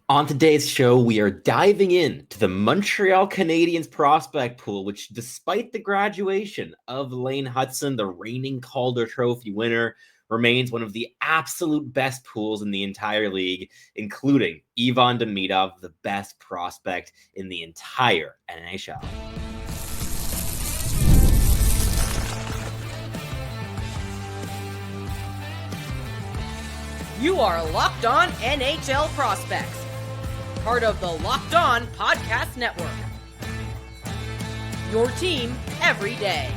On today's show, we are diving into the Montreal Canadiens prospect pool, which, despite the graduation of Lane Hutson, the reigning Calder Trophy winner, remains one of the absolute best pools in the entire league, including Ivan Demidov, the best prospect in the entire NHL. You are Locked On NHL Prospects, part of the Locked On Podcast Network. Your team every day.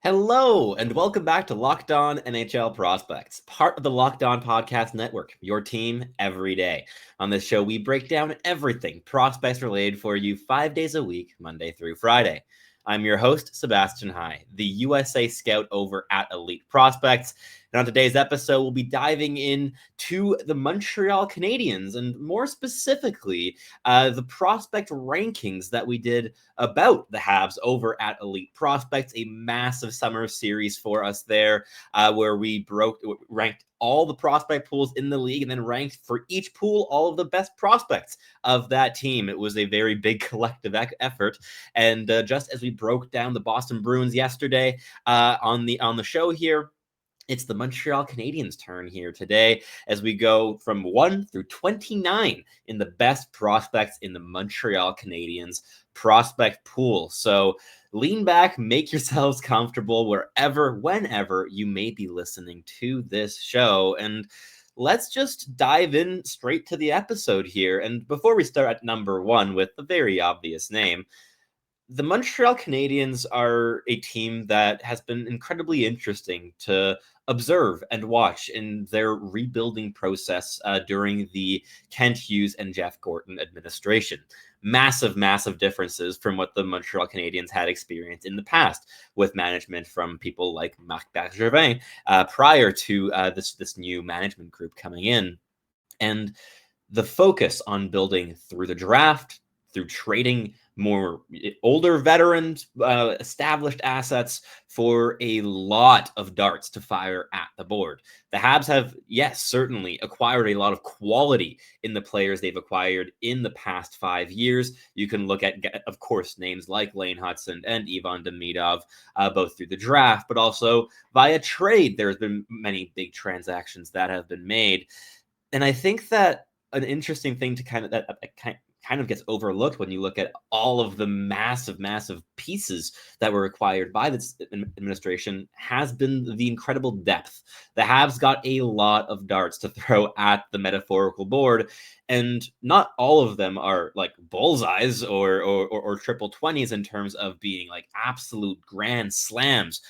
Hello, and welcome back to Locked On NHL Prospects, part of the Locked On Podcast Network, your team every day. On this show, we break down everything prospects related for you 5 days a week, Monday through Friday. I'm your host, Sebastian High, the USA scout over at Elite Prospects. And on today's episode, we'll be diving into the Montreal Canadiens and more specifically, the prospect rankings that we did about the Habs over at Elite Prospects, a massive summer series for us there, where we ranked all the prospect pools in the league and then ranked for each pool all of the best prospects of that team. It was a very big collective effort. And just as we broke down the Boston Bruins yesterday on the show here, it's the Montreal Canadiens' turn here today as we go from 1 through 29 in the best prospects in the Montreal Canadiens prospect pool. So lean back, make yourselves comfortable whenever you may be listening to this show. And let's just dive in straight to the episode here. And before we start at number 1 with the very obvious name, the Montreal Canadiens are a team that has been incredibly interesting to observe and watch in their rebuilding process during the Kent Hughes and Jeff Gorton administration. Massive, massive differences from what the Montreal Canadiens had experienced in the past with management from people like Marc Bergevin prior to this new management group coming in. And the focus on building through the draft, through trading more older veterans, established assets for a lot of darts to fire at the board. The Habs have, yes, certainly acquired a lot of quality in the players they've acquired in the past 5 years. You can look at, of course, names like Lane Hutson and Ivan Demidov, both through the draft, but also via trade. There's been many big transactions that have been made. And I think that an interesting thing to kind of gets overlooked when you look at all of the massive, massive pieces that were acquired by this administration has been the incredible depth. The Habs got a lot of darts to throw at the metaphorical board, and not all of them are like bullseyes or triple 20s in terms of being like absolute grand slams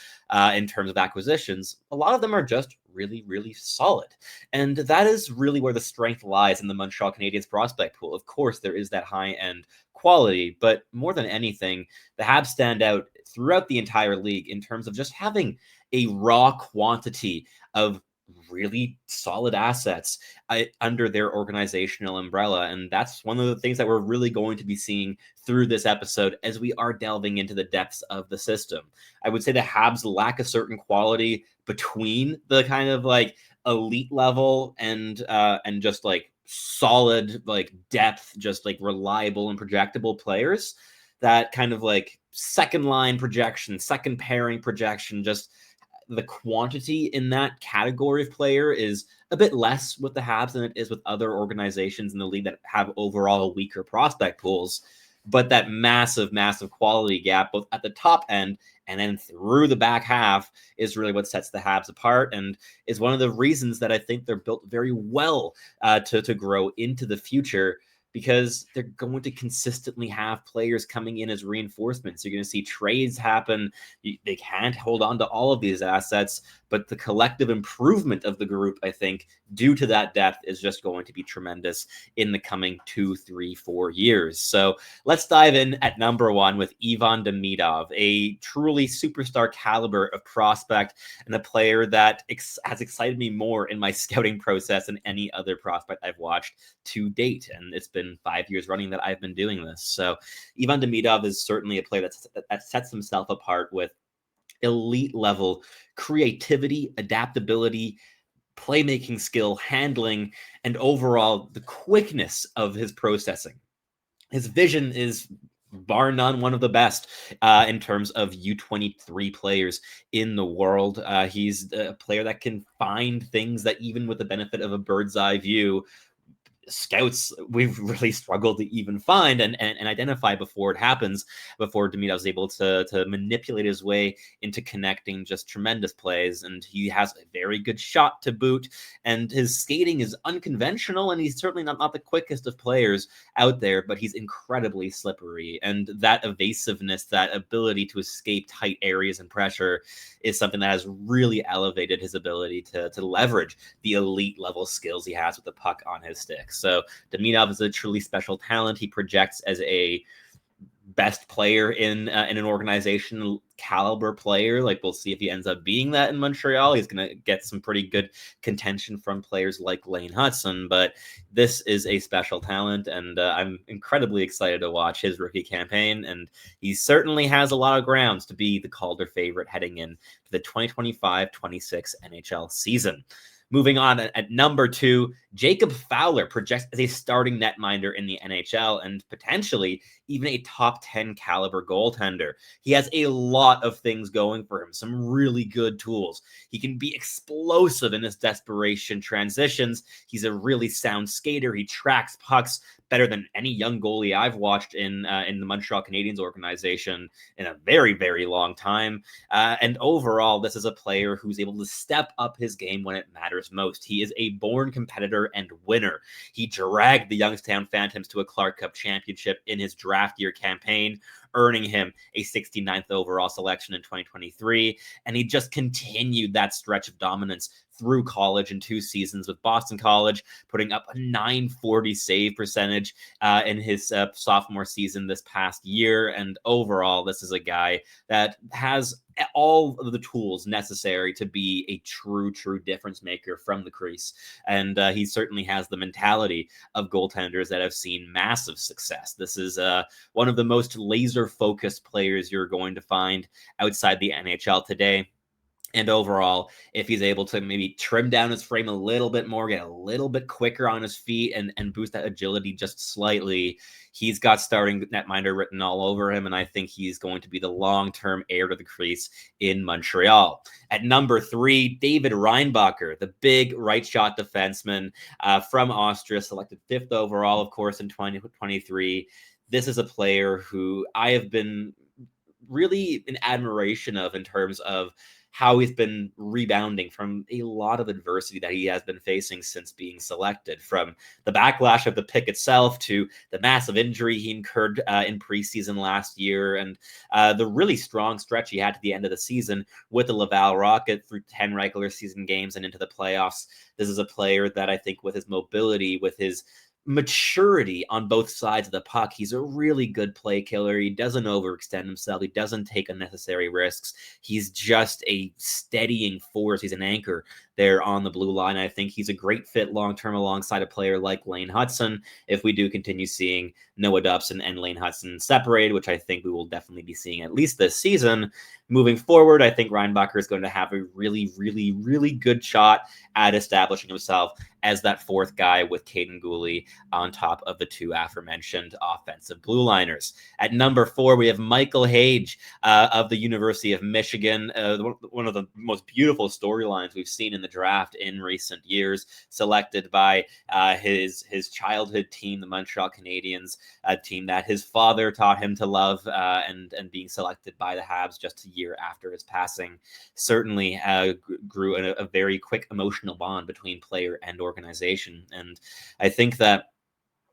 in terms of acquisitions. A lot of them are just really, really solid. And that is really where the strength lies in the Montreal Canadiens prospect pool. Of course, there is that high-end quality, but more than anything, the Habs stand out throughout the entire league in terms of just having a raw quantity of really solid assets under their organizational umbrella. And that's one of the things that we're really going to be seeing through this episode as we are delving into the depths of the system. I would say the Habs lack a certain quality between the kind of like elite level and just like solid like depth, just like reliable and projectable players. That kind of like second line projection, second pairing projection, just the quantity in that category of player is a bit less with the Habs than it is with other organizations in the league that have overall weaker prospect pools. But that massive, massive quality gap, both at the top end and then through the back half, is really what sets the Habs apart and is one of the reasons that I think they're built very well to grow into the future, because they're going to consistently have players coming in as reinforcements. You're going to see trades happen. They can't hold on to all of these assets, but the collective improvement of the group, I think, due to that depth, is just going to be tremendous in the coming 2, 3, 4 years. So let's dive in at number 1 with Ivan Demidov, a truly superstar caliber of prospect and a player that has excited me more in my scouting process than any other prospect I've watched to date. And it's been 5 years running that I've been doing this. So Ivan Demidov is certainly a player that sets himself apart with elite level creativity, adaptability, playmaking skill, handling, and overall the quickness of his processing. His vision is bar none one of the best in terms of U23 players in the world. He's a player that can find things that even with the benefit of a bird's eye view, scouts we've really struggled to even find and identify before it happens, before Demidov is able to manipulate his way into connecting just tremendous plays. And he has a very good shot to boot, and his skating is unconventional, and he's certainly not the quickest of players out there, but he's incredibly slippery. And that evasiveness, that ability to escape tight areas and pressure is something that has really elevated his ability to leverage the elite level skills he has with the puck on his stick. So Demidov is a truly special talent. He projects as a best player in an organization caliber player. Like, we'll see if he ends up being that in Montreal. He's going to get some pretty good contention from players like Lane Hutson, but this is a special talent, and I'm incredibly excited to watch his rookie campaign. And he certainly has a lot of grounds to be the Calder favorite heading in to the 2025-26 NHL season. Moving on, at number 2, Jacob Fowler projects as a starting netminder in the NHL and potentially even a top 10 caliber goaltender. He has a lot of things going for him, some really good tools. He can be explosive in his desperation transitions. He's a really sound skater. He tracks pucks better than any young goalie I've watched in the Montreal Canadiens organization in a very, very long time. And overall, this is a player who's able to step up his game when it matters most. He is a born competitor and winner. He dragged the Youngstown Phantoms to a Clark Cup championship in his draft year campaign, earning him a 69th overall selection in 2023. And he just continued that stretch of dominance through college in 2 seasons with Boston College, putting up a .940 save percentage in his sophomore season this past year. And overall, this is a guy that has all of the tools necessary to be a true difference maker from the crease. And he certainly has the mentality of goaltenders that have seen massive success. This is one of the most laser-focused players you're going to find outside the NHL today. And overall, if he's able to maybe trim down his frame a little bit more, get a little bit quicker on his feet, and boost that agility just slightly, he's got starting netminder written all over him, and I think he's going to be the long-term heir to the crease in Montreal. At number 3, David Reinbacher, the big right shot defenseman from Austria, selected 5th overall, of course, in 2023. This is a player who I have been really in admiration of in terms of how he's been rebounding from a lot of adversity that he has been facing since being selected, from the backlash of the pick itself to the massive injury he incurred in preseason last year, and the really strong stretch he had to the end of the season with the Laval Rocket through 10 regular season games and into the playoffs. This is a player that I think, with his mobility, with his maturity on both sides of the puck, he's a really good play killer. He doesn't overextend himself. He doesn't take unnecessary risks. He's just a steadying force. He's an anchor there on the blue line. I think he's a great fit long-term alongside a player like Lane Hutson if we do continue seeing Noah Dobson and Lane Hutson separated, which I think we will definitely be seeing at least this season. Moving forward, I think Reinbacher is going to have a really good shot at establishing himself as that 4th guy with Caden Gooley on top of the 2 aforementioned offensive blue liners. At number 4, we have Michael Hage of the University of Michigan, one of the most beautiful storylines we've seen in the draft in recent years, selected by his childhood team, the Montreal Canadiens, a team that his father taught him to love, and being selected by the Habs just a year after his passing certainly grew a very quick emotional bond between player and organization. And I think that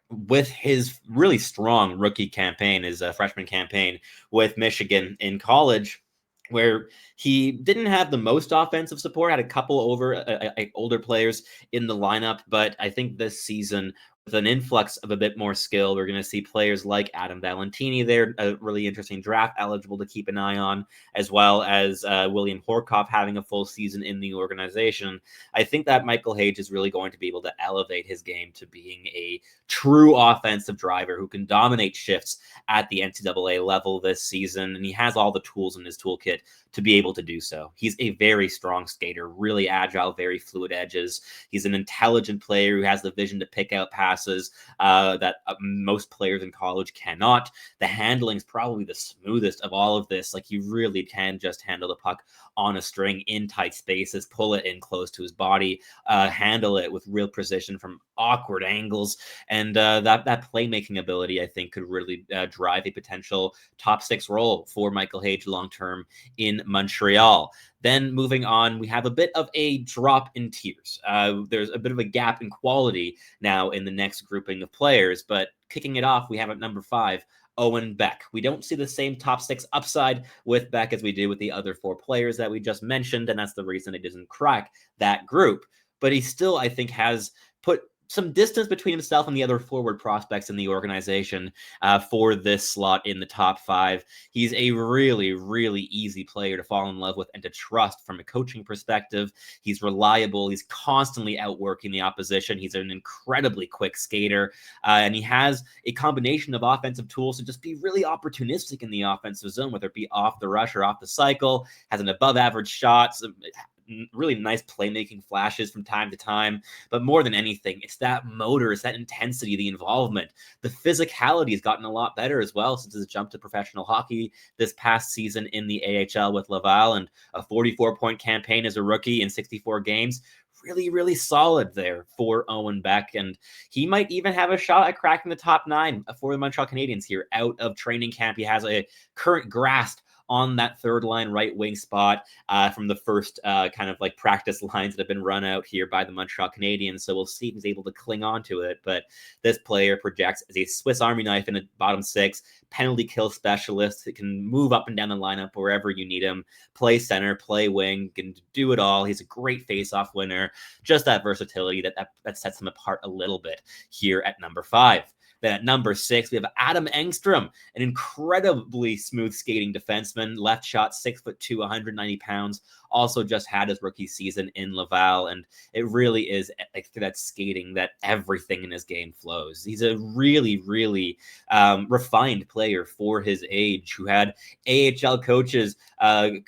with his really strong rookie campaign, his freshman campaign with Michigan in college, where he didn't have the most offensive support, had a couple older players in the lineup, but I think this season with an influx of a bit more skill, we're going to see players like Adam Valentini there, a really interesting draft eligible to keep an eye on, as well as William Horkoff having a full season in the organization. I think that Michael Hage is really going to be able to elevate his game to being a true offensive driver who can dominate shifts at the NCAA level this season, and he has all the tools in his toolkit to be able to do so. He's a very strong skater, really agile, very fluid edges. He's an intelligent player who has the vision to pick out passes that most players in college cannot. The handling is probably the smoothest of all of this. Like, you really can just handle the puck on a string in tight spaces, pull it in close to his body, handle it with real precision from awkward angles. And that playmaking ability, I think, could really drive a potential top 6 role for Michael Hage long-term in Montreal. Then moving on, we have a bit of a drop in tiers. There's a bit of a gap in quality now in the next grouping of players, but kicking it off, we have at number 5, Owen Beck. We don't see the same top 6 upside with Beck as we do with the other 4 players that we just mentioned, and that's the reason it doesn't crack that group. But he still, I think, has put some distance between himself and the other forward prospects in the organization for this slot in the top 5. He's a really, really easy player to fall in love with and to trust from a coaching perspective. He's reliable. He's constantly outworking the opposition. He's an incredibly quick skater, and he has a combination of offensive tools to just be really opportunistic in the offensive zone, whether it be off the rush or off the cycle. Has an above average shot, really nice playmaking flashes from time to time, but more than anything, it's that motor, it's that intensity, the involvement. The physicality has gotten a lot better as well since his jump to professional hockey this past season in the AHL with Laval, and a 44-point campaign as a rookie in 64 games. Really, really solid there for Owen Beck, and he might even have a shot at cracking the top 9 for the Montreal Canadiens here out of training camp. He has a current grasp on that third line right wing spot from the first kind of like practice lines that have been run out here by the Montreal Canadiens. So we'll see if he's able to cling on to it. But this player projects as a Swiss Army knife in a bottom 6, penalty kill specialist that can move up and down the lineup wherever you need him, play center, play wing, can do it all. He's a great face-off winner. Just that versatility that sets him apart a little bit here at number 5. Then at number 6, we have Adam Engström, an incredibly smooth skating defenseman, left shot, 6'2", 190 pounds, also just had his rookie season in Laval. And it really is like through that skating that everything in his game flows. He's a really, really refined player for his age, who had AHL coaches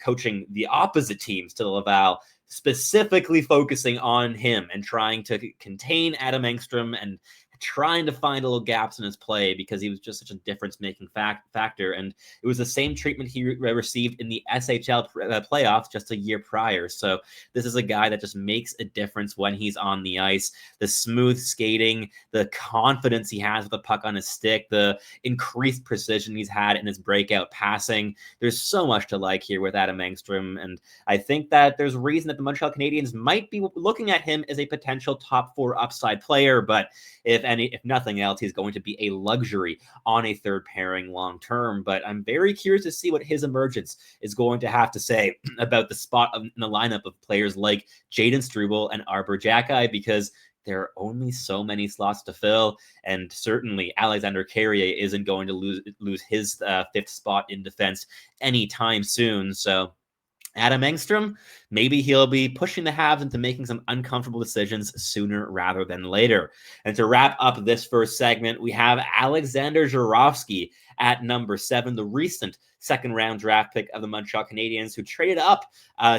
coaching the opposite teams to Laval, specifically focusing on him and trying to contain Adam Engström and trying to find little gaps in his play because he was just such a difference-making factor. And it was the same treatment he received in the SHL playoffs just a year prior. So this is a guy that just makes a difference when he's on the ice. The smooth skating, the confidence he has with the puck on his stick, the increased precision he's had in his breakout passing. There's so much to like here with Adam Engström. And I think that there's a reason that the Montreal Canadiens might be looking at him as a potential top 4 upside player. But if nothing else, he's going to be a luxury on a third pairing long term. But I'm very curious to see what his emergence is going to have to say about the spot in the lineup of players like Jayden Struble and Arber Xhekaj, because there are only so many slots to fill, and certainly Alexander Carrier isn't going to lose his 5th spot in defense anytime soon. So Adam Engström, maybe he'll be pushing the Habs into making some uncomfortable decisions sooner rather than later. And to wrap up this first segment, we have Alexander Zharovsky at number 7, the recent second-round draft pick of the Montreal Canadiens, who traded up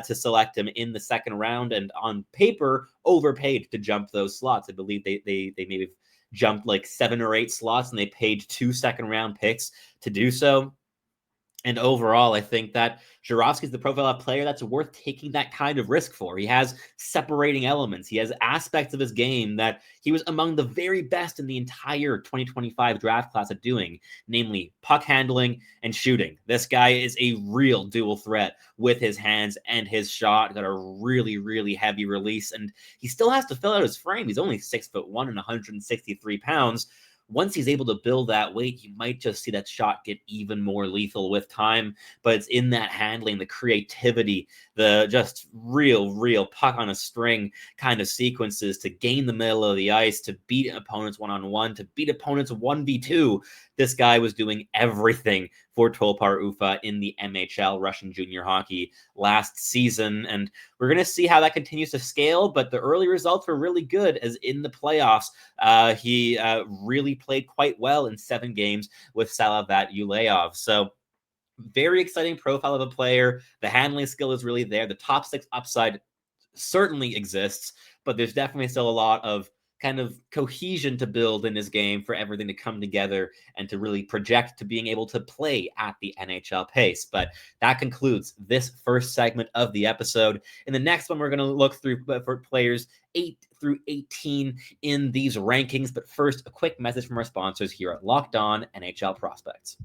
to select him in the second round and on paper overpaid to jump those slots. I believe they maybe jumped like 7 or 8 slots, and they paid 2 second-round picks to do so. And overall, I think that Zharovsky is the profile of player that's worth taking that kind of risk for. He has separating elements. He has aspects of his game that he was among the very best in the entire 2025 draft class at doing, namely puck handling and shooting. This guy is a real dual threat with his hands and his shot. Got a really, really heavy release, and he still has to fill out his frame. He's only 6'1" and 163 pounds. once he's able to build that weight, you might just see that shot get even more lethal with time. But it's in that handling, the creativity, the just real puck on a string kind of sequences to gain the middle of the ice, to beat opponents one-on-one, to beat opponents 1v2. This guy was doing everything for Tolpar Ufa in the MHL, Russian junior hockey, last season. And we're going to see how that continues to scale, but the early results were really good, as in the playoffs, he really played quite well in 7 games with Salavat Yuleov. So very exciting profile of a player. The handling skill is really there. The top 6 upside certainly exists, but there's definitely still a lot of kind of cohesion to build in his game for everything to come together and to really project to being able to play at the NHL pace. But that concludes this first segment of the episode. In the next one, we're going to look through for players 8 through 18 in these rankings. But first, a quick message from our sponsors here at Locked On NHL Prospects.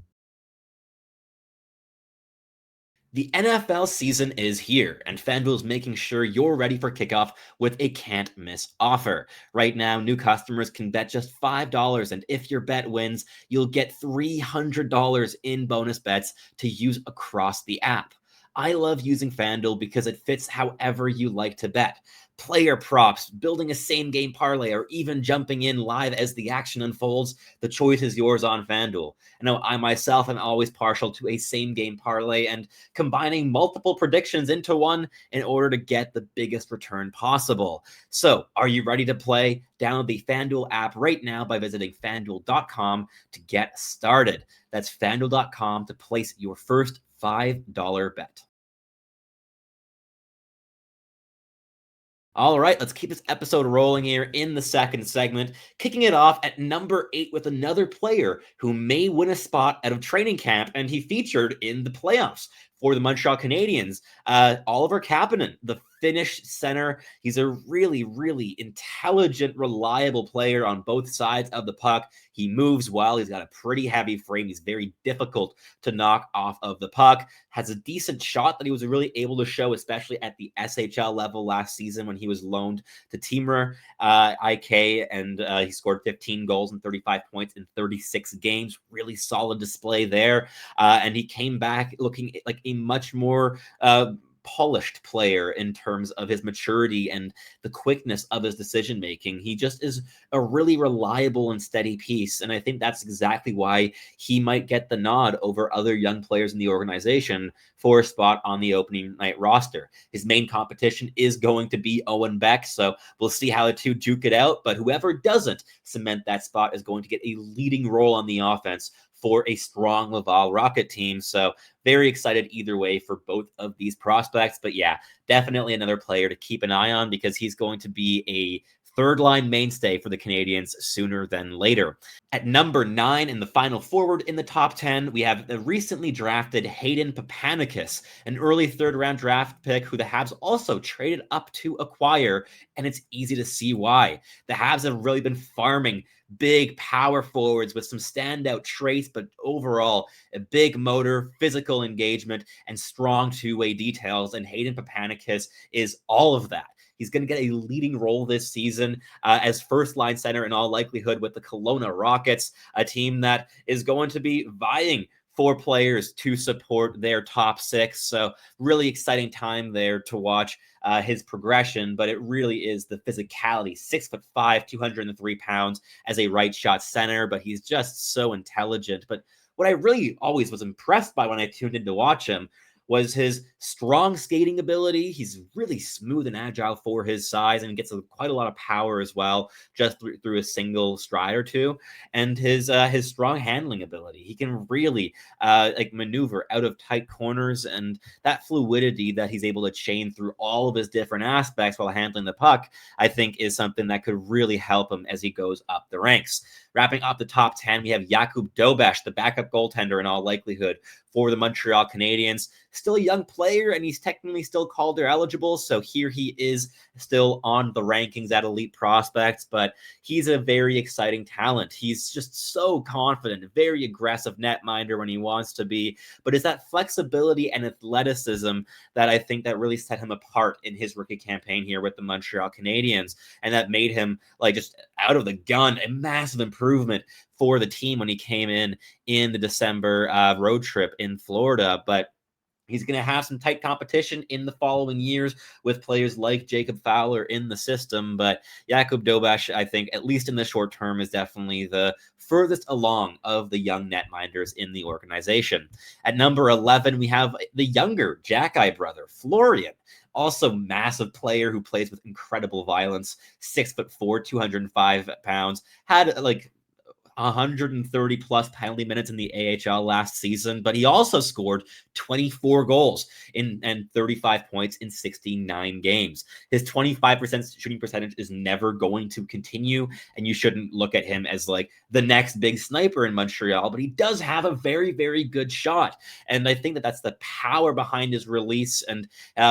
The NFL season is here, and FanDuel is making sure you're ready for kickoff with a can't-miss offer. Right now, new customers can bet just $5, and if your bet wins, you'll get $300 in bonus bets to use across the app. I love using FanDuel because it fits however you like to bet. Player props, building a same-game parlay, or even jumping in live as the action unfolds, the choice is yours on FanDuel. I know I myself am always partial to a same-game parlay and combining multiple predictions into one in order to get the biggest return possible. So, are you ready to play? Download the FanDuel app right now by visiting FanDuel.com to get started. That's FanDuel.com to place your first $5 bet. All right, let's keep this episode rolling here in the second segment, kicking it off at number 8 with another player who may win a spot out of training camp, and he featured in the playoffs for the Montreal Canadiens. Oliver Kapanen, the Finnish center. He's a really intelligent, reliable player on both sides of the puck. He moves well. He's got a pretty heavy frame. He's very difficult to knock off of the puck. Has a decent shot that he was really able to show, especially at the SHL level last season when he was loaned to Timur IK, and he scored 15 goals and 35 points in 36 games. Really solid display there. And he came back looking like a much more polished player in terms of his maturity and the quickness of his decision making. He just is a really reliable and steady piece, and I think that's exactly why he might get the nod over other young players in the organization for a spot on the opening night roster. His main competition is going to be Owen Beck, so we'll see how the two duke it out, but whoever doesn't cement that spot is going to get a leading role on the offense for a strong Laval Rocket team. So very excited either way for both of these prospects. But yeah, definitely another player to keep an eye on because he's going to be a third-line mainstay for the Canadiens sooner than later. At number 9 in the final forward in the top 10, we have the recently drafted Hayden Paupanekis, an early third-round draft pick who the Habs also traded up to acquire, and it's easy to see why. The Habs have really been farming big power forwards with some standout traits, but overall a big motor, physical engagement, and strong two-way details, and Hayden Paupanekis is all of that. He's going to get a leading role this season as first-line center in all likelihood with the Kelowna Rockets, a team that is going to be vying for players to support their top 6. So really exciting time there to watch his progression, but it really is the physicality. 6'5", 203 pounds as a right shot center, but he's just so intelligent. But what I really always was impressed by when I tuned in to watch him was his strong skating ability. He's really smooth and agile for his size and gets quite a lot of power as well, just through a single stride or two. And his strong handling ability. He can really maneuver out of tight corners, and that fluidity that he's able to chain through all of his different aspects while handling the puck, I think is something that could really help him as he goes up the ranks. Wrapping up the top 10, we have Jakub Dobes, the backup goaltender in all likelihood for the Montreal Canadiens. Still a young player, and he's technically still Calder eligible, so here he is still on the rankings at Elite Prospects, but he's a very exciting talent. He's just so confident, very aggressive netminder when he wants to be, but it's that flexibility and athleticism that I think that really set him apart in his rookie campaign here with the Montreal Canadiens, and that made him, like, just out of the gun, a massive improvement for the team when he came in the December road trip in Florida. But he's going to have some tight competition in the following years with players like Jacob Fowler in the system. But Jakub Dobes, I think, at least in the short term, is definitely the furthest along of the young netminders in the organization. At number 11, we have the younger Xhekaj brother, Florian. Also massive player who plays with incredible violence, 6'4", 205 pounds, had like 130 plus penalty minutes in the AHL last season, but he also scored 24 goals and 35 points in 69 games. His 25% shooting percentage is never going to continue, and you shouldn't look at him as like the next big sniper in Montreal, but he does have a very, very good shot. And I think that that's the power behind his release, and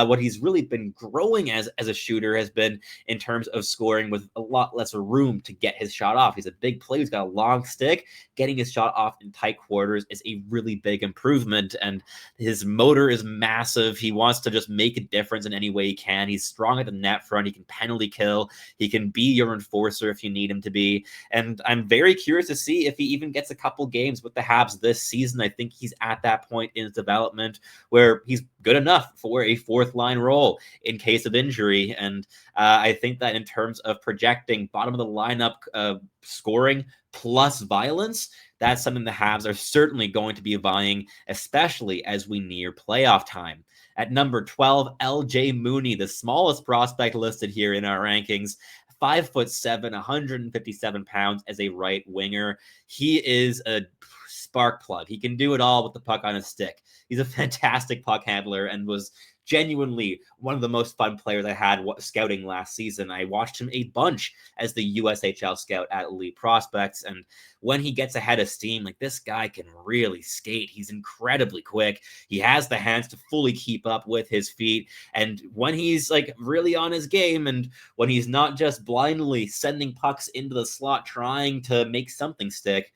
what he's really been growing as a shooter has been in terms of scoring with a lot less room to get his shot off. He's a big player. He's got a long stick. Getting his shot off in tight quarters is a really big improvement, and his motor is massive. He wants to just make a difference in any way he can. He's strong at the net front. He can penalty kill. He can be your enforcer if you need him to be, and I'm very curious to see if he even gets a couple games with the Habs this season. I think he's at that point in his development where he's good enough for a fourth line role in case of injury, and I think that in terms of projecting bottom of the lineup scoring plus violence, that's something the Habs are certainly going to be vying, especially as we near playoff time. At number 12, LJ Mooney, the smallest prospect listed here in our rankings, 5'7", 157 pounds as a right winger. He is a spark plug. He can do it all with the puck on his stick. He's a fantastic puck handler and was genuinely one of the most fun players I had scouting last season. I watched him a bunch as the USHL scout at Elite Prospects, and when he gets ahead of steam, like, this guy can really skate. He's incredibly quick. He has the hands to fully keep up with his feet, and when he's like really on his game, and when he's not just blindly sending pucks into the slot trying to make something stick,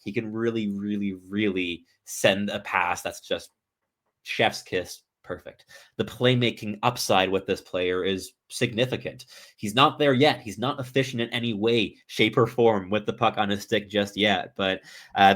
he can really, really, really send a pass that's just chef's kiss. Perfect. The playmaking upside with this player is significant. He's not there yet. He's not efficient in any way, shape, or form with the puck on his stick just yet. But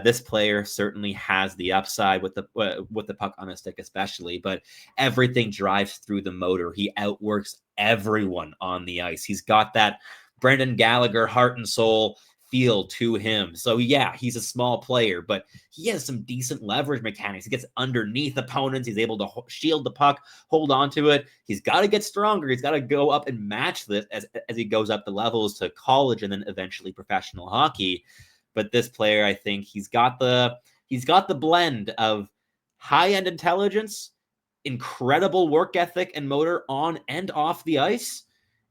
this player certainly has the upside with the puck on his stick, especially. But everything drives through the motor. He outworks everyone on the ice. He's got that Brendan Gallagher heart and soul feel to him. So yeah, he's a small player, but he has some decent leverage mechanics. He gets underneath opponents. He's able to shield the puck, hold on to it. He's got to get stronger. He's got to go up and match this as he goes up the levels to college and then eventually professional hockey. But this player, I think he's got the blend of high-end intelligence, incredible work ethic and motor on and off the ice,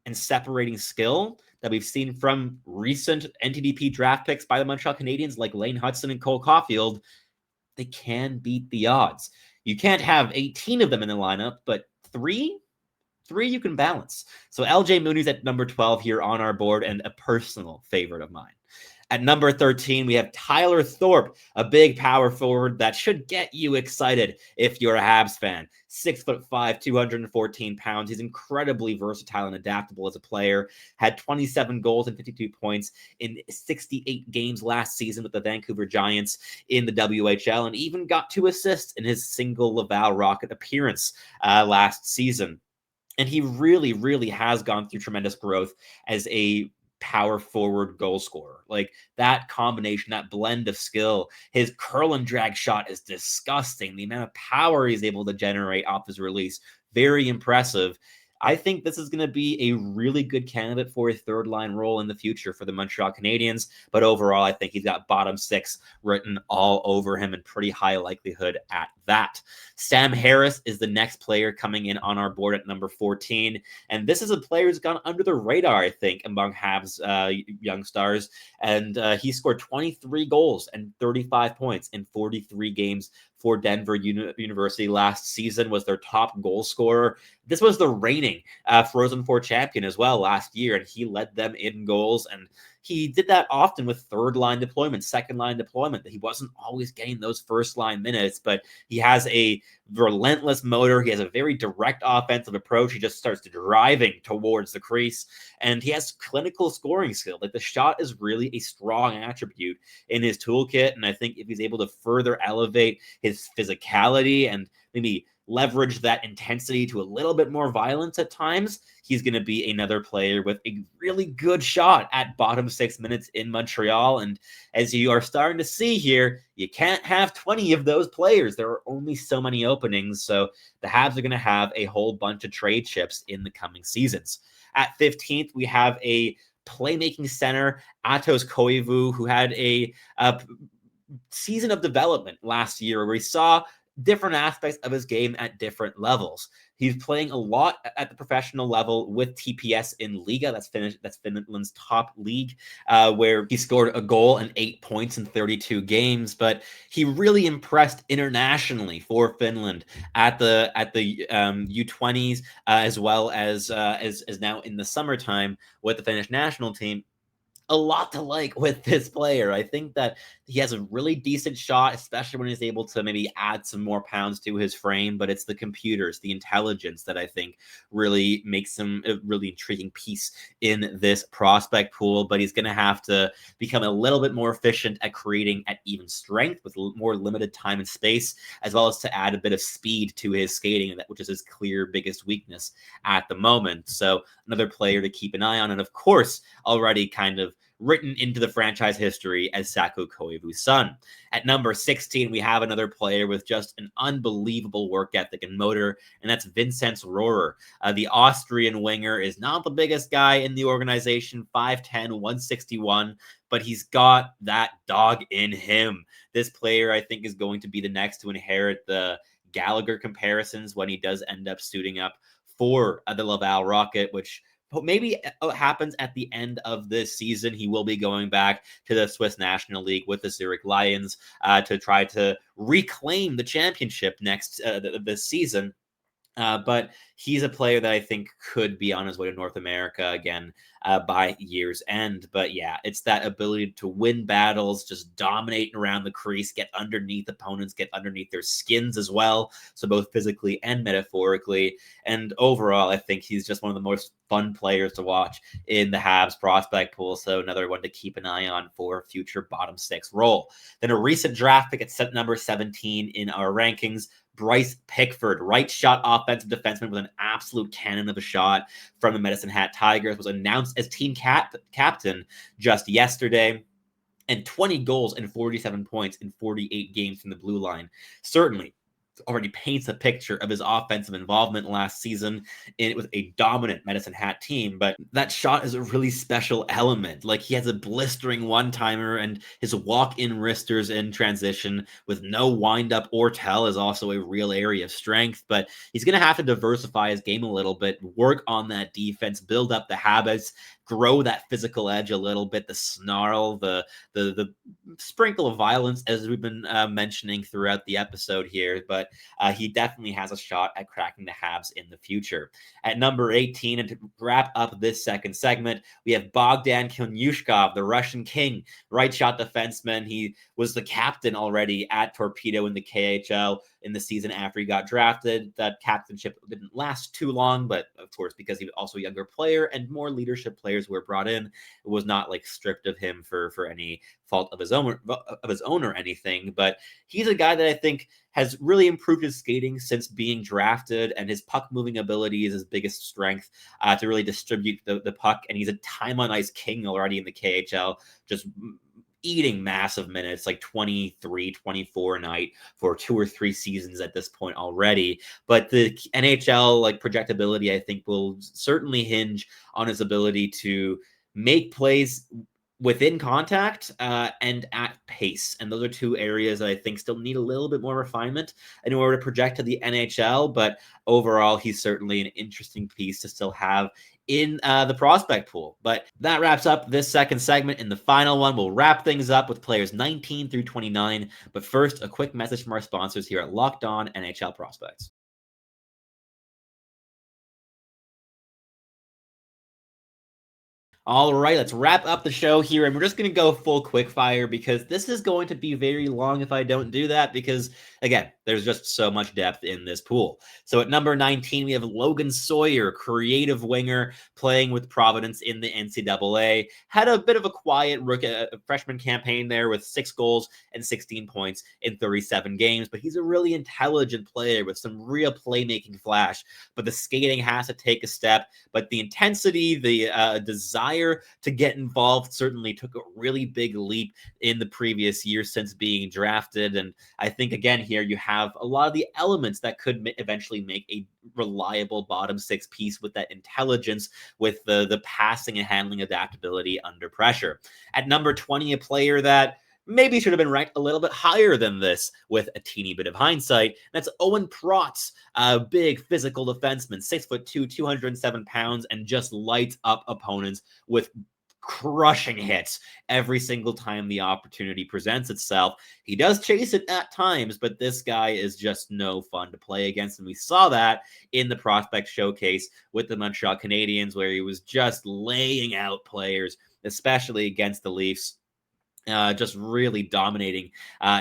and separating skill that we've seen from recent NTDP draft picks by the Montreal Canadiens, like Lane Hutson and Cole Caulfield. They can beat the odds. You can't have 18 of them in the lineup, but three you can balance. So LJ Mooney's at number 12 here on our board, and a personal favorite of mine. At number 13, we have Tyler Thorpe, a big power forward that should get you excited if you're a Habs fan. 6'5", 214 pounds. He's incredibly versatile and adaptable as a player. Had 27 goals and 52 points in 68 games last season with the Vancouver Giants in the WHL, and even got 2 assists in his single Laval Rocket appearance last season. And he really, really has gone through tremendous growth as a power forward goal scorer. Like, that combination, that blend of skill, his curl and drag shot is disgusting. The amount of power he's able to generate off his release, very impressive. I think this is going to be a really good candidate for a third line role in the future for the Montreal Canadiens. But overall, I think he's got bottom 6 written all over him, and pretty high likelihood at that. Sam Harris is the next player coming in on our board at number 14. And this is a player who's gone under the radar, I think, among Habs young stars. And he scored 23 goals and 35 points in 43 games for Denver University last season, was their top goal scorer. This was the reigning Frozen Four champion as well last year, and he led them in goals. And he did that often with third line deployment, second line deployment, that he wasn't always getting those first line minutes, but he has a relentless motor. He has a very direct offensive approach. He just starts driving towards the crease, and he has clinical scoring skill. Like, the shot is really a strong attribute in his toolkit, and I think if he's able to further elevate his physicality and maybe leverage that intensity to a little bit more violence at times, he's going to be another player with a really good shot at bottom 6 minutes in Montreal. And as you are starting to see here, you can't have 20 of those players. There are only so many openings. So the Habs are going to have a whole bunch of trade chips in the coming seasons. At 15th, we have a playmaking center, Aatos Koivu, who had a season of development last year where we saw different aspects of his game at different levels. He's playing a lot at the professional level with TPS in Liga. That's Finland's top league, where he scored a goal and 8 points in 32 games. But he really impressed internationally for Finland at the U20s, as well as now in the summertime with the Finnish national team. A lot to like with this player. I think that he has a really decent shot, especially when he's able to maybe add some more pounds to his frame, but it's the computers, the intelligence that I think really makes him a really intriguing piece in this prospect pool. But he's going to have to become a little bit more efficient at creating at even strength with more limited time and space, as well as to add a bit of speed to his skating, which is his clear biggest weakness at the moment. So another player to keep an eye on. And of course, already kind of written into the franchise history as Jacob Koivu's son. At number 16, we have another player with just an unbelievable work ethic and motor, and that's Vinzenz Rohrer. The Austrian winger is not the biggest guy in the organization, 5'10", 161, but he's got that dog in him. This player, I think, is going to be the next to inherit the Gallagher comparisons when he does end up suiting up for the Laval Rocket, which maybe happens at the end of this season. He will be going back to the Swiss National League with the Zurich Lions to try to reclaim the championship next this season. But he's a player that I think could be on his way to North America again by year's end. But yeah, it's that ability to win battles, just dominate around the crease, get underneath opponents, get underneath their skins as well. So both physically and metaphorically. And overall, I think he's just one of the most fun players to watch in the Habs prospect pool. So another one to keep an eye on for future bottom 6 role. Then a recent draft pick at number 17 in our rankings, Bryce Pickford, right shot offensive defenseman with an absolute cannon of a shot from the Medicine Hat Tigers, was announced as team captain just yesterday. And 20 goals and 47 points in 48 games from the blue line certainly already paints a picture of his offensive involvement last season with a dominant Medicine Hat team. But that shot is a really special element. Like, he has a blistering one-timer, and his walk-in wristers in transition with no wind-up or tell is also a real area of strength. But he's going to have to diversify his game a little bit, work on that defense, build up the habits, grow that physical edge a little bit, the snarl, the sprinkle of violence, as we've been mentioning throughout the episode here. But he definitely has a shot at cracking the Habs in the future. At number 18, and to wrap up this second segment, we have Bogdan Konyushkov, the Russian king, right shot defenseman. He was the captain already at Torpedo in the KHL in the season after he got drafted. That captainship didn't last too long, but of course, because he was also a younger player and more leadership players were brought in, it was not like stripped of him for any fault of his own or anything. But he's a guy that I think has really improved his skating since being drafted, and his puck moving ability is his biggest strength to really distribute the puck. And he's a time on ice king already in the KHL, just eating massive minutes, like 23, 24 a night for 2 or 3 seasons at this point already. But the NHL like projectability, I think, will certainly hinge on his ability to make plays within contact and at pace. And those are 2 areas that I think still need a little bit more refinement in order to project to the NHL. But overall, he's certainly an interesting piece to still have in the prospect pool. But that wraps up this second segment. In the final one, we'll wrap things up with players 19 through 29. But first, a quick message from our sponsors here at Locked On NHL Prospects. All right, let's wrap up the show here, and we're just going to go full quick fire because this is going to be very long if I don't do that because, again, there's just so much depth in this pool. So at number 19, we have Logan Sawyer, creative winger, playing with Providence in the NCAA. Had a bit of a quiet freshman campaign there with 6 goals and 16 points in 37 games, but he's a really intelligent player with some real playmaking flash. But the skating has to take a step, but the intensity, the desire to get involved certainly took a really big leap in the previous year since being drafted. And I think, again, here you have a lot of the elements that could eventually make a reliable bottom 6 piece with that intelligence, with the passing and handling adaptability under pressure. At number 20, a player that maybe should have been ranked a little bit higher than this with a teeny bit of hindsight. That's Owen Protz, a big physical defenseman, 6'2", 207 pounds, and just lights up opponents with crushing hits every single time the opportunity presents itself. He does chase it at times, but this guy is just no fun to play against. And we saw that in the prospect showcase with the Montreal Canadiens, where he was just laying out players, especially against the Leafs. Just really dominating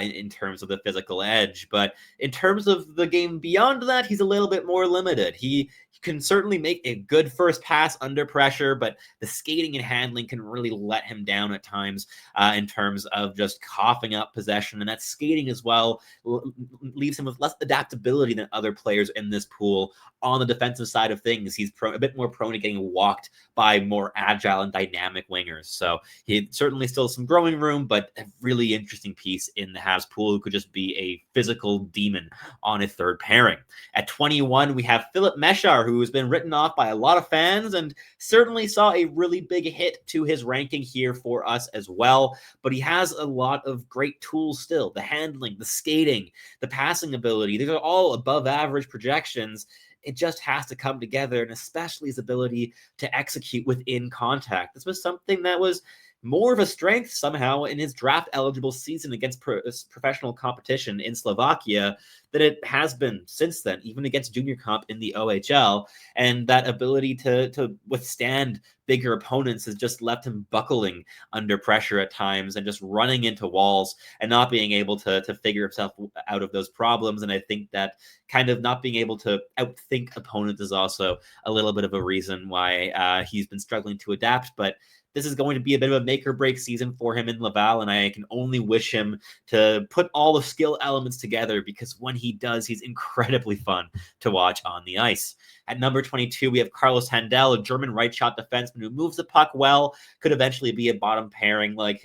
in terms of the physical edge. But in terms of the game beyond that, he's a little bit more limited. He can certainly make a good first pass under pressure, but the skating and handling can really let him down at times in terms of just coughing up possession. And that skating as well leaves him with less adaptability than other players in this pool. On the defensive side of things, he's a bit more prone to getting walked by more agile and dynamic wingers. So he certainly still some growing room, but a really interesting piece in the Habs pool who could just be a physical demon on a third pairing. At 21, we have Filip Mesar, who has been written off by a lot of fans and certainly saw a really big hit to his ranking here for us as well. But he has a lot of great tools still. The handling, the skating, the passing ability. These are all above average projections. It just has to come together, and especially his ability to execute within contact. This was something that was more of a strength somehow in his draft-eligible season against professional competition in Slovakia than it has been since then, even against junior comp in the OHL. And that ability to withstand bigger opponents has just left him buckling under pressure at times and just running into walls and not being able to figure himself out of those problems. And I think that kind of not being able to outthink opponents is also a little bit of a reason why he's been struggling to adapt. But this is going to be a bit of a make or break season for him in Laval, and I can only wish him to put all the skill elements together, because when he does, he's incredibly fun to watch on the ice. At number 22, we have Carlos Händel, a German right shot defenseman who moves the puck well, could eventually be a bottom pairing like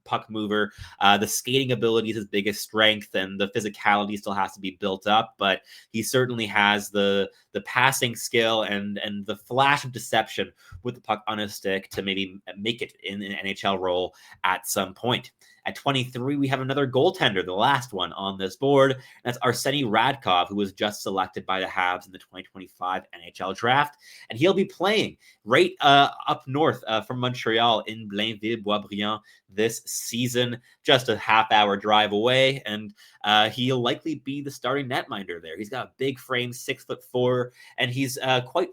puck mover. The skating ability is his biggest strength, and the physicality still has to be built up, but he certainly has the passing skill and the flash of deception with the puck on his stick to maybe make it in an NHL role at some point. At 23, we have another goaltender, the last one on this board. And that's Arseni Radkov, who was just selected by the Habs in the 2025 NHL draft. And he'll be playing right up north from Montreal in Blainville-Boisbriand this season, just a half-hour drive away. And he'll likely be the starting netminder there. He's got a big frame, 6'4", and he's quite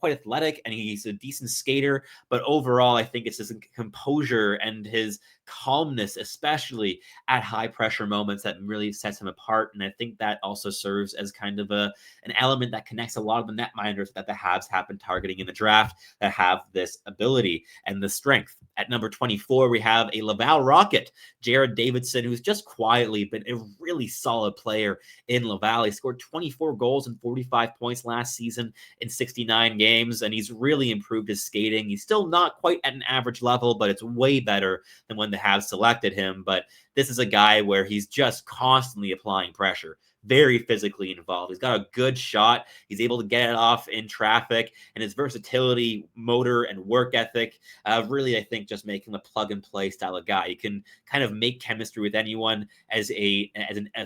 athletic, and he's a decent skater. But overall, I think it's his composure and his calmness, especially at high pressure moments, that really sets him apart. And I think that also serves as kind of an element that connects a lot of the netminders that the Habs have been targeting in the draft that have this ability and the strength. At number 24, we have a Laval Rocket, Jared Davidson, who's just quietly been a really solid player in Laval. He scored 24 goals and 45 points last season in 69 games, and he's really improved his skating. He's still not quite at an average level, but it's way better than when the Habs selected him. But this is a guy where he's just constantly applying pressure, very physically involved. He's got a good shot. He's able to get it off in traffic, and his versatility, motor, and work ethic really, I think, just make him a plug-and-play style of guy. He can kind of make chemistry with anyone as a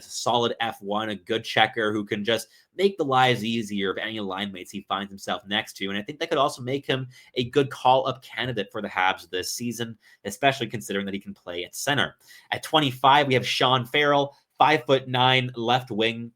solid F1, a good checker who can just make the lives easier of any line mates he finds himself next to. And I think that could also make him a good call-up candidate for the Habs this season, especially considering that he can play at center. At 25, we have Sean Farrell, 5'9" left wing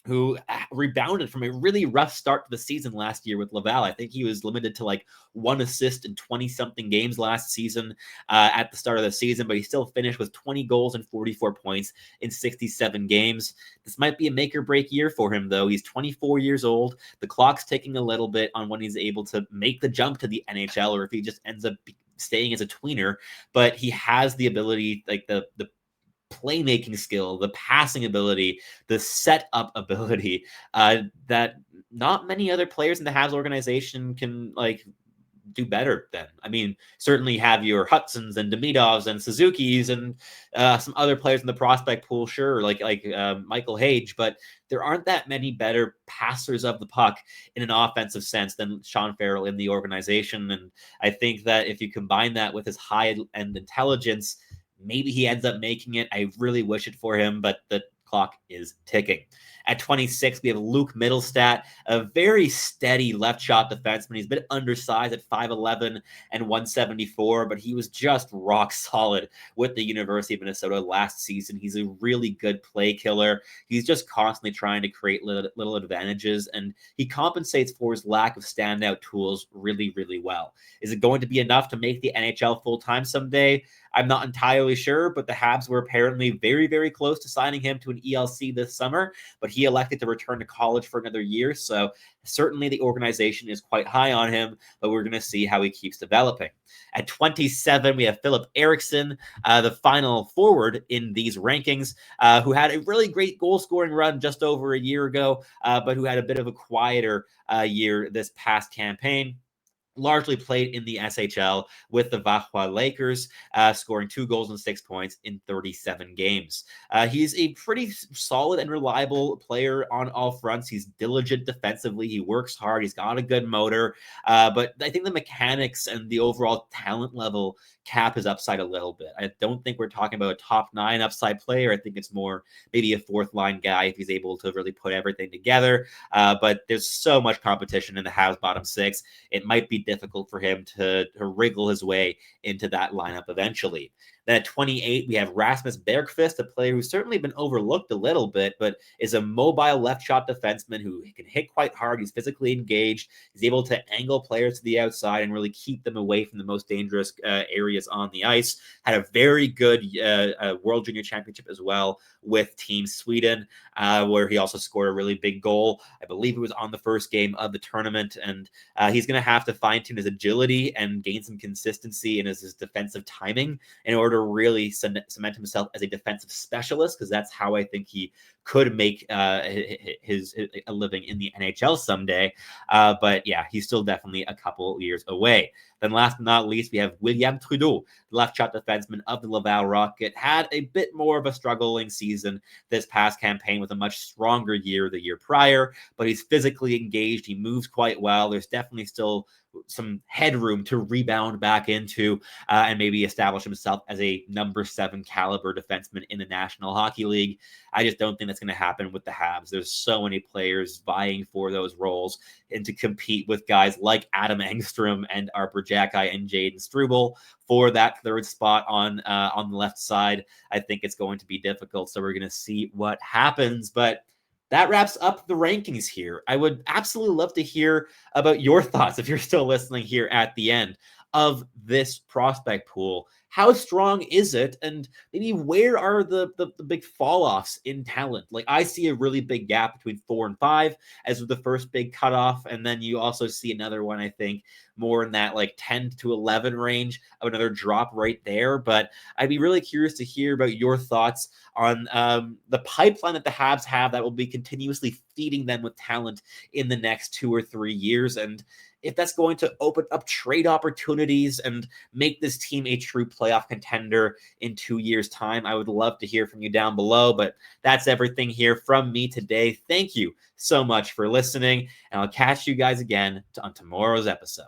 who rebounded from a really rough start to the season last year with Laval. I think he was limited to like 1 assist in 20-something games last season at the start of the season, but he still finished with 20 goals and 44 points in 67 games. This might be a make-or-break year for him, though. He's 24 years old. The clock's ticking a little bit on when he's able to make the jump to the NHL, or if he just ends up staying as a tweener, but he has the ability, like the playmaking skill, the passing ability, the setup ability that not many other players in the Habs organization can like do better than. I mean, certainly have your Hutsons and Demidovs and Suzuki's and some other players in the prospect pool, sure, like Michael Hage, but there aren't that many better passers of the puck in an offensive sense than Sean Farrell in the organization. And I think that if you combine that with his high-end intelligence, maybe he ends up making it. I really wish it for him, but the clock is ticking. At 26, we have Luke Mittelstadt, a very steady left shot defenseman. He's a bit undersized at 5'11 and 174, but he was just rock solid with the University of Minnesota last season. He's a really good play killer. He's just constantly trying to create little advantages, and he compensates for his lack of standout tools really, really well. Is it going to be enough to make the NHL full-time someday? I'm not entirely sure, but the Habs were apparently very, very close to signing him to an ELC this summer, but he elected to return to college for another year. So certainly the organization is quite high on him, but we're going to see how he keeps developing. At 27, we have Filip Eriksson, the final forward in these rankings, who had a really great goal-scoring run just over a year ago, but who had a bit of a quieter year this past campaign. Largely played in the SHL with the Vahwa Lakers, scoring 2 goals and 6 points in 37 games. He's a pretty solid and reliable player on all fronts. He's diligent defensively. He works hard. He's got a good motor. But I think the mechanics and the overall talent level cap his upside a little bit. I don't think we're talking about a top 9 upside player. I think it's more maybe a 4th line guy if he's able to really put everything together. But there's so much competition in the Habs bottom 6. It might be difficult for him to wriggle his way into that lineup eventually. Then at 28, we have Rasmus Bergqvist, a player who's certainly been overlooked a little bit, but is a mobile left shot defenseman who can hit quite hard. He's physically engaged. He's able to angle players to the outside and really keep them away from the most dangerous areas on the ice. Had a very good World Junior Championship as well with Team Sweden, where he also scored a really big goal. I believe it was on the first game of the tournament, and he's going to have to fine-tune his agility and gain some consistency in his defensive timing in order to really cement himself as a defensive specialist, because that's how I think he could make his a living in the NHL someday. But yeah, he's still definitely a couple years away. Then last but not least, we have William Trudeau, left shot defenseman of the Laval Rocket. Had a bit more of a struggling season this past campaign with a much stronger year the year prior, but he's physically engaged. He moves quite well. There's definitely still some headroom to rebound back into and maybe establish himself as a number 7 caliber defenseman in the National Hockey League. I just don't think that's going to happen with the Habs. There's so many players vying for those roles, and to compete with guys like Adam Engström and Arber Xhekaj and Jaden Struble for that 3rd spot on the left side, I think it's going to be difficult. So we're going to see what happens. But that wraps up the rankings here. I would absolutely love to hear about your thoughts, if you're still listening here at the end, of this prospect pool. How strong is it? And maybe where are the big fall-offs in talent? Like, I see a really big gap between 4 and 5 as the first big cutoff. And then you also see another one, I think, more in that like 10 to 11 range of another drop right there. But I'd be really curious to hear about your thoughts on the pipeline that the Habs have that will be continuously feeding them with talent in the next 2 or 3 years. And if that's going to open up trade opportunities and make this team a true playoff contender in 2 years' time. I would love to hear from you down below, but that's everything here from me today. Thank you so much for listening, and I'll catch you guys again on tomorrow's episode.